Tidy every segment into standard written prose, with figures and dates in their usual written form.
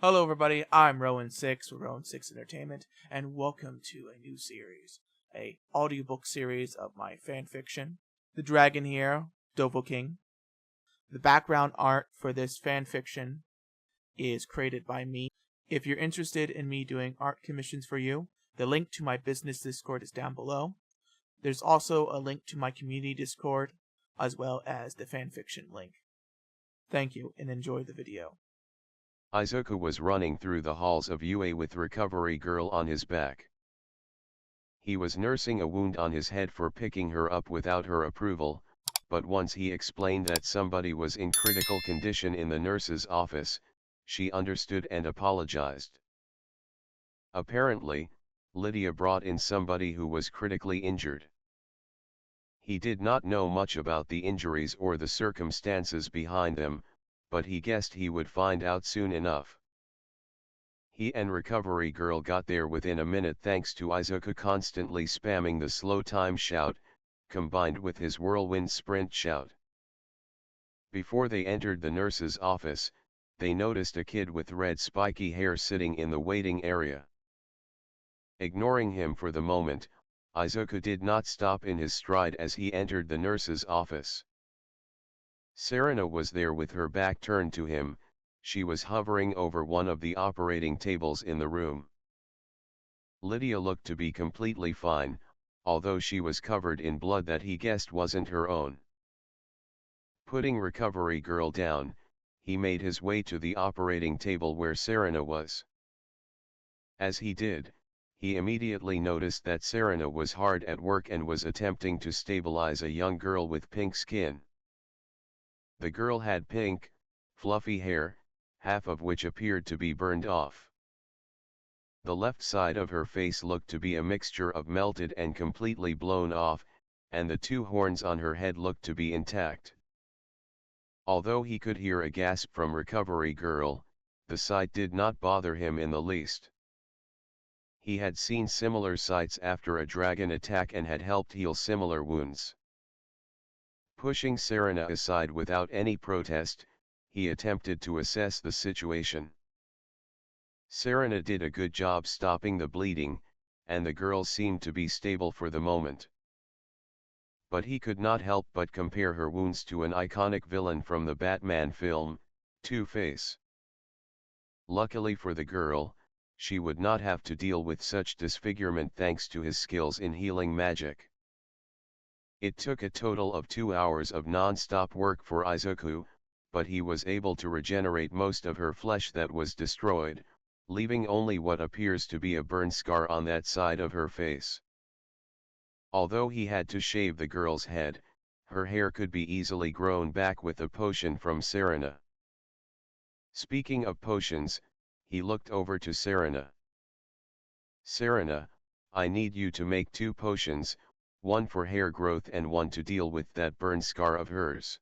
Hello everybody, I'm Rowan6 with Rowan6 Entertainment, and welcome to a new series, a audiobook series of my fanfiction, The Dragon Hero Dovahkiin. The background art for this fanfiction is created by me. If you're interested in me doing art commissions for you, the link to my business Discord is down below. There's also a link to my community Discord, as well as the fanfiction link. Thank you, and enjoy the video. Izuku was running through the halls of UA with Recovery Girl on his back. He was nursing a wound on his head for picking her up without her approval, but once he explained that somebody was in critical condition in the nurse's office, she understood and apologized. Apparently, Lydia brought in somebody who was critically injured. He did not know much about the injuries or the circumstances behind them, but he guessed he would find out soon enough. He and Recovery Girl got there within a minute thanks to Izuku constantly spamming the slow time shout, combined with his whirlwind sprint shout. Before they entered the nurse's office, they noticed a kid with red spiky hair sitting in the waiting area. Ignoring him for the moment, Izuku did not stop in his stride as he entered the nurse's office. Serena was there with her back turned to him. She was hovering over one of the operating tables in the room. Lydia looked to be completely fine, although she was covered in blood that he guessed wasn't her own. Putting Recovery Girl down, he made his way to the operating table where Serena was. As he did, he immediately noticed that Serena was hard at work and was attempting to stabilize a young girl with pink skin. The girl had pink, fluffy hair, half of which appeared to be burned off. The left side of her face looked to be a mixture of melted and completely blown off, and the two horns on her head looked to be intact. Although he could hear a gasp from Recovery Girl, the sight did not bother him in the least. He had seen similar sights after a dragon attack and had helped heal similar wounds. Pushing Serena aside without any protest, he attempted to assess the situation. Serena did a good job stopping the bleeding, and the girl seemed to be stable for the moment. But he could not help but compare her wounds to an iconic villain from the Batman film, Two-Face. Luckily for the girl, she would not have to deal with such disfigurement thanks to his skills in healing magic. It took a total of 2 hours of non-stop work for Izuku, but he was able to regenerate most of her flesh that was destroyed, leaving only what appears to be a burn scar on that side of her face. Although he had to shave the girl's head, her hair could be easily grown back with a potion from Serena. Speaking of potions, he looked over to Serena. "Serena, I need you to make 2 potions, one for hair growth and one to deal with that burn scar of hers.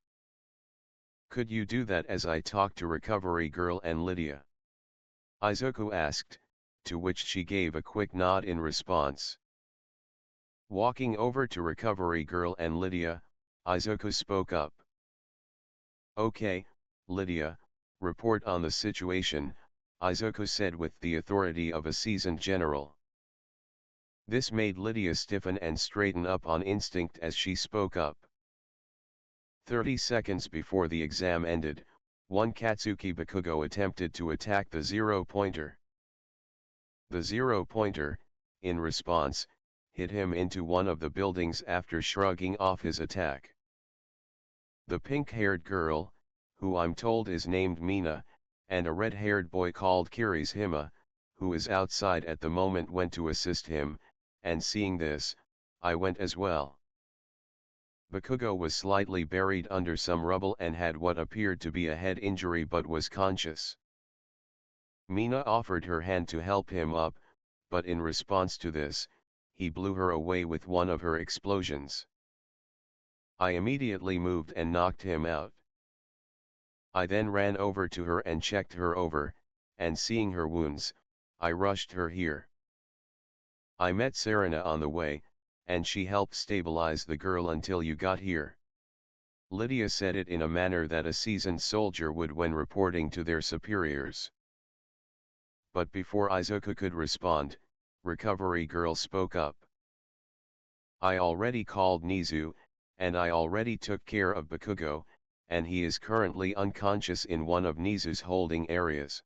Could you do that as I talk to Recovery Girl and Lydia?" Izuku asked, to which she gave a quick nod in response. Walking over to Recovery Girl and Lydia, Izuku spoke up. "Okay, Lydia, report on the situation," Izuku said with the authority of a seasoned general. This made Lydia stiffen and straighten up on instinct as she spoke up. 30 seconds before the exam ended, one Katsuki Bakugo attempted to attack the zero-pointer. The zero-pointer, in response, hit him into one of the buildings after shrugging off his attack. The pink-haired girl, who I'm told is named Mina, and a red-haired boy called Kirishima, who is outside at the moment, went to assist him, and seeing this, I went as well. Bakugo was slightly buried under some rubble and had what appeared to be a head injury but was conscious. Mina offered her hand to help him up, but in response to this, he blew her away with one of her explosions. I immediately moved and knocked him out. I then ran over to her and checked her over, and seeing her wounds, I rushed her here. I met Serena on the way, and she helped stabilize the girl until you got here. Lydia said it in a manner that a seasoned soldier would when reporting to their superiors. But before Izuku could respond, Recovery Girl spoke up. I already called Nizu, and I already took care of Bakugo, and he is currently unconscious in one of Nizu's holding areas.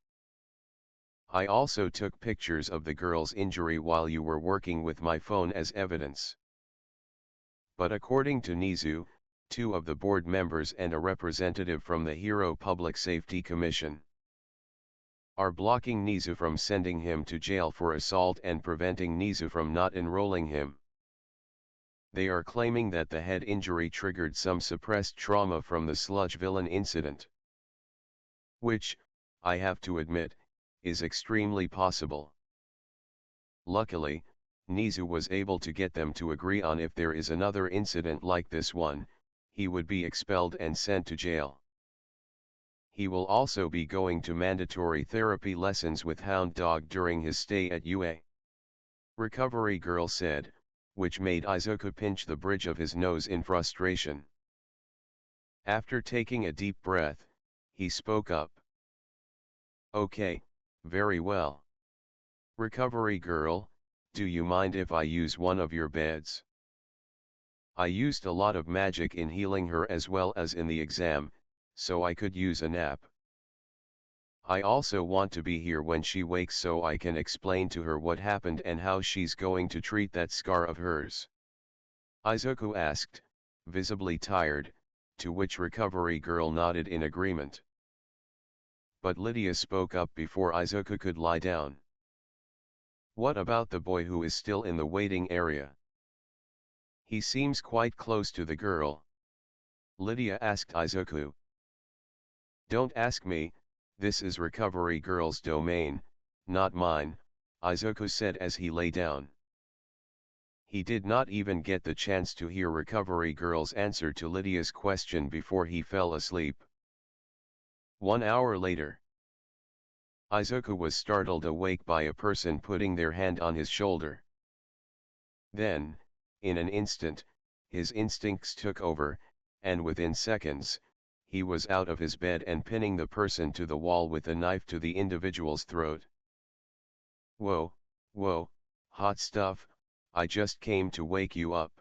I also took pictures of the girl's injury while you were working with my phone as evidence. But according to Nizu, 2 of the board members and a representative from the Hero Public Safety Commission are blocking Nizu from sending him to jail for assault and preventing Nizu from not enrolling him. They are claiming that the head injury triggered some suppressed trauma from the sludge villain incident. Which, I have to admit, is extremely possible. Luckily, Nizu was able to get them to agree on if there is another incident like this one, he would be expelled and sent to jail. He will also be going to mandatory therapy lessons with Hound Dog during his stay at UA. Recovery Girl said, which made Izuku pinch the bridge of his nose in frustration. After taking a deep breath, he spoke up. Okay, very well. Recovery Girl, do you mind if I use one of your beds? I used a lot of magic in healing her as well as in the exam, so I could use a nap. I also want to be here when she wakes so I can explain to her what happened and how she's going to treat that scar of hers. Izuku asked, visibly tired, to which Recovery Girl nodded in agreement. But Lydia spoke up before Izuku could lie down. What about the boy who is still in the waiting area? He seems quite close to the girl. Lydia asked Izuku. Don't ask me, this is Recovery Girl's domain, not mine, Izuku said as he lay down. He did not even get the chance to hear Recovery Girl's answer to Lydia's question before he fell asleep. 1 hour later, Izuku was startled awake by a person putting their hand on his shoulder. Then, in an instant, his instincts took over, and within seconds, he was out of his bed and pinning the person to the wall with a knife to the individual's throat. Whoa, hot stuff, I just came to wake you up.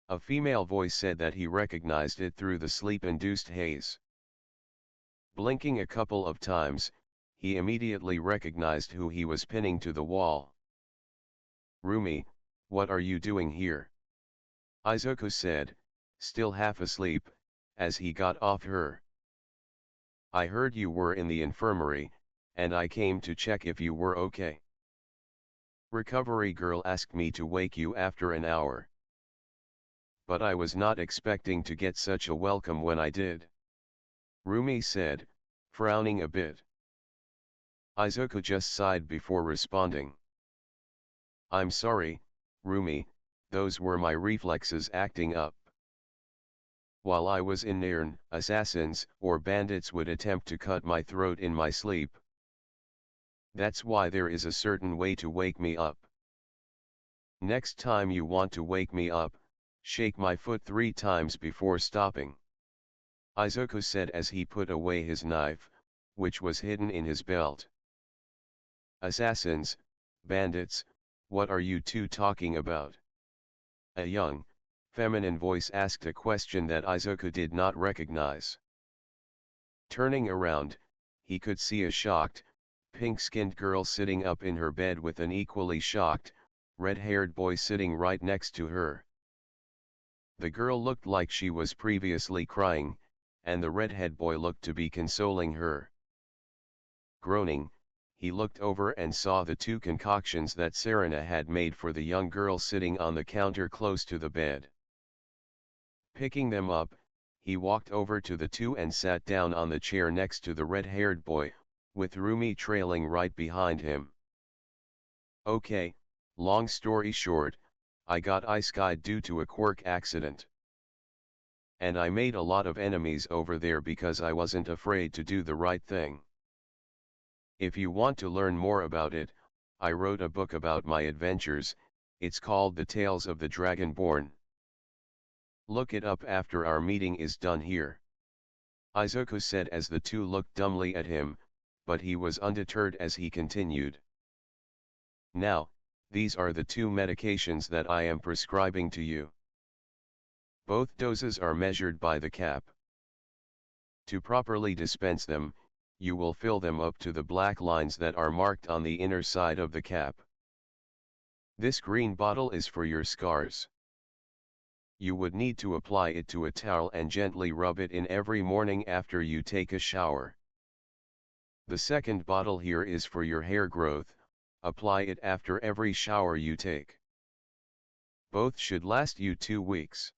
A female voice said that he recognized it through the sleep-induced haze. Blinking a couple of times, he immediately recognized who he was pinning to the wall. Rumi, what are you doing here? Izuku said, still half asleep, as he got off her. I heard you were in the infirmary, and I came to check if you were okay. Recovery Girl asked me to wake you after an hour. But I was not expecting to get such a welcome when I did. Rumi said, frowning a bit. Izuku just sighed before responding. I'm sorry, Rumi, those were my reflexes acting up. While I was in Nairn, assassins or bandits would attempt to cut my throat in my sleep. That's why there is a certain way to wake me up. Next time you want to wake me up, shake my foot 3 times before stopping. Izuku said as he put away his knife, which was hidden in his belt. Assassins, bandits, what are you two talking about? A young, feminine voice asked a question that Izuku did not recognize. Turning around, he could see a shocked, pink-skinned girl sitting up in her bed with an equally shocked, red-haired boy sitting right next to her. The girl looked like she was previously crying, and the redhead boy looked to be consoling her. Groaning, he looked over and saw the 2 concoctions that Serena had made for the young girl sitting on the counter close to the bed. Picking them up, he walked over to the 2 and sat down on the chair next to the red-haired boy, with Rumi trailing right behind him. Okay, long story short, I got ice-skied due to a quirk accident. And I made a lot of enemies over there because I wasn't afraid to do the right thing. If you want to learn more about it, I wrote a book about my adventures, it's called The Tales of the Dragonborn. Look it up after our meeting is done here. Izuku said as the 2 looked dumbly at him, but he was undeterred as he continued. Now, these are the 2 medications that I am prescribing to you. Both doses are measured by the cap. To properly dispense them, you will fill them up to the black lines that are marked on the inner side of the cap. This green bottle is for your scars. You would need to apply it to a towel and gently rub it in every morning after you take a shower. The second bottle here is for your hair growth, apply it after every shower you take. Both should last you 2 weeks.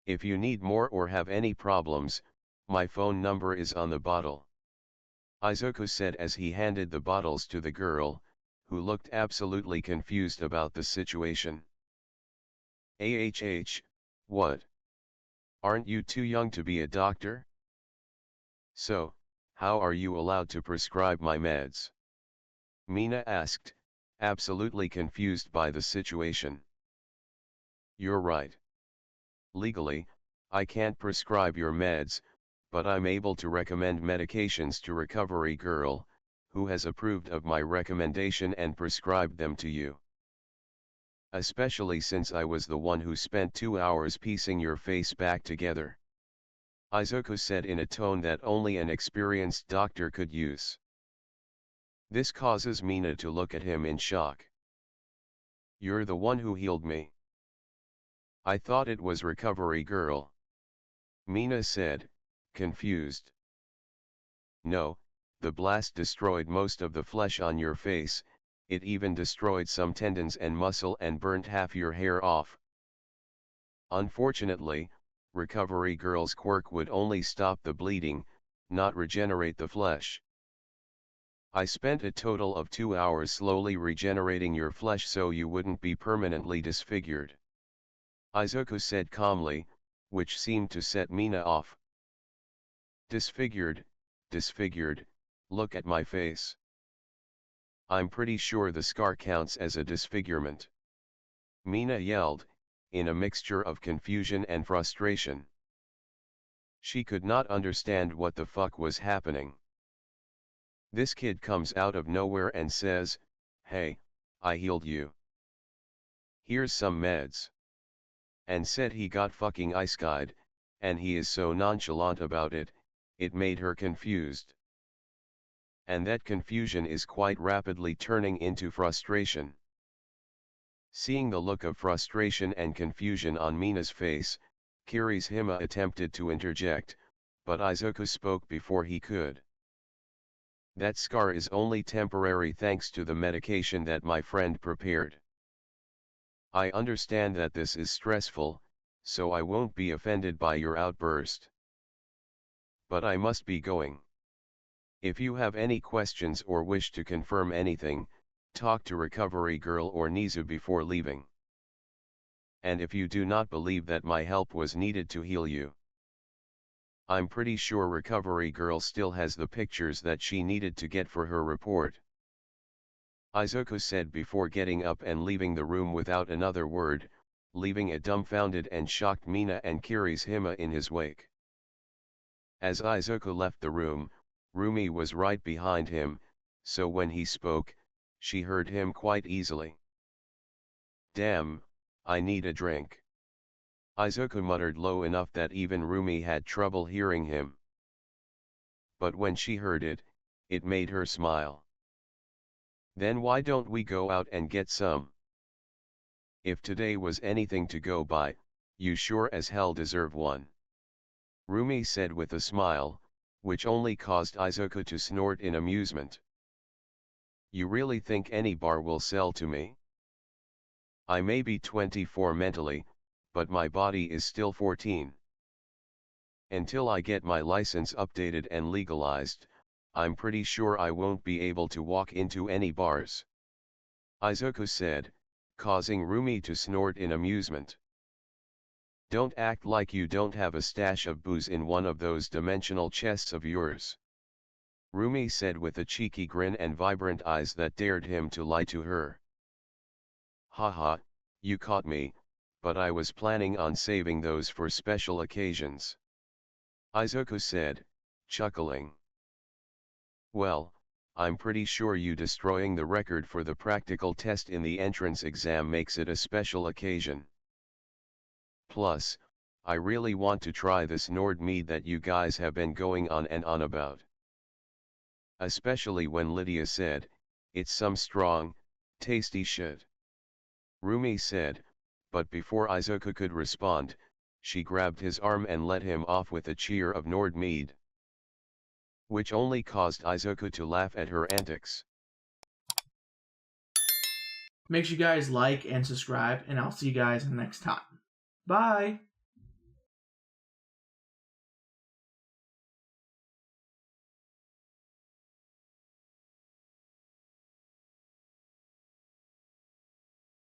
If you need more or have any problems, my phone number is on the bottle. Izuku said as he handed the bottles to the girl, who looked absolutely confused about the situation. What? Aren't you too young to be a doctor? So, how are you allowed to prescribe my meds? Mina asked, absolutely confused by the situation. You're right. Legally, I can't prescribe your meds, but I'm able to recommend medications to Recovery Girl, who has approved of my recommendation and prescribed them to you. Especially since I was the one who spent 2 hours piecing your face back together. Izuku said in a tone that only an experienced doctor could use. This causes Mina to look at him in shock. You're the one who healed me. I thought it was Recovery Girl. Mina said, confused. No, the blast destroyed most of the flesh on your face, it even destroyed some tendons and muscle and burnt half your hair off. Unfortunately, Recovery Girl's quirk would only stop the bleeding, not regenerate the flesh. I spent a total of 2 hours slowly regenerating your flesh so you wouldn't be permanently disfigured. Izuku said calmly, which seemed to set Mina off. Disfigured, look at my face. I'm pretty sure the scar counts as a disfigurement. Mina yelled, in a mixture of confusion and frustration. She could not understand what the fuck was happening. This kid comes out of nowhere and says, hey, I healed you. Here's some meds. And said he got fucking ice-guyed, and he is so nonchalant about it, it made her confused. And that confusion is quite rapidly turning into frustration. Seeing the look of frustration and confusion on Mina's face, Kirishima attempted to interject, but Izuku spoke before he could. That scar is only temporary thanks to the medication that my friend prepared. I understand that this is stressful, so I won't be offended by your outburst. But I must be going. If you have any questions or wish to confirm anything, talk to Recovery Girl or Nizu before leaving. And if you do not believe that my help was needed to heal you, I'm pretty sure Recovery Girl still has the pictures that she needed to get for her report. Izuku said before getting up and leaving the room without another word, leaving a dumbfounded and shocked Mina and Kirishima in his wake. As Izuku left the room, Rumi was right behind him, so when he spoke, she heard him quite easily. Damn, I need a drink. Izuku muttered low enough that even Rumi had trouble hearing him. But when she heard it, it made her smile. Then why don't we go out and get some? If today was anything to go by, you sure as hell deserve one. Rumi said with a smile, which only caused Izuku to snort in amusement. You really think any bar will sell to me? I may be 24 mentally, but my body is still 14. Until I get my license updated and legalized, I'm pretty sure I won't be able to walk into any bars. Izuku said, causing Rumi to snort in amusement. Don't act like you don't have a stash of booze in one of those dimensional chests of yours. Rumi said with a cheeky grin and vibrant eyes that dared him to lie to her. Haha, you caught me, but I was planning on saving those for special occasions. Izuku said, chuckling. Well, I'm pretty sure you destroying the record for the practical test in the entrance exam makes it a special occasion. Plus, I really want to try this Nord mead that you guys have been going on and on about. Especially when Lydia said, it's some strong, tasty shit. Rumi said, but before Izuku could respond, she grabbed his arm and let him off with a cheer of Nord mead, which only caused Izuku to laugh at her antics. Make sure you guys like and subscribe, and I'll see you guys next time. Bye!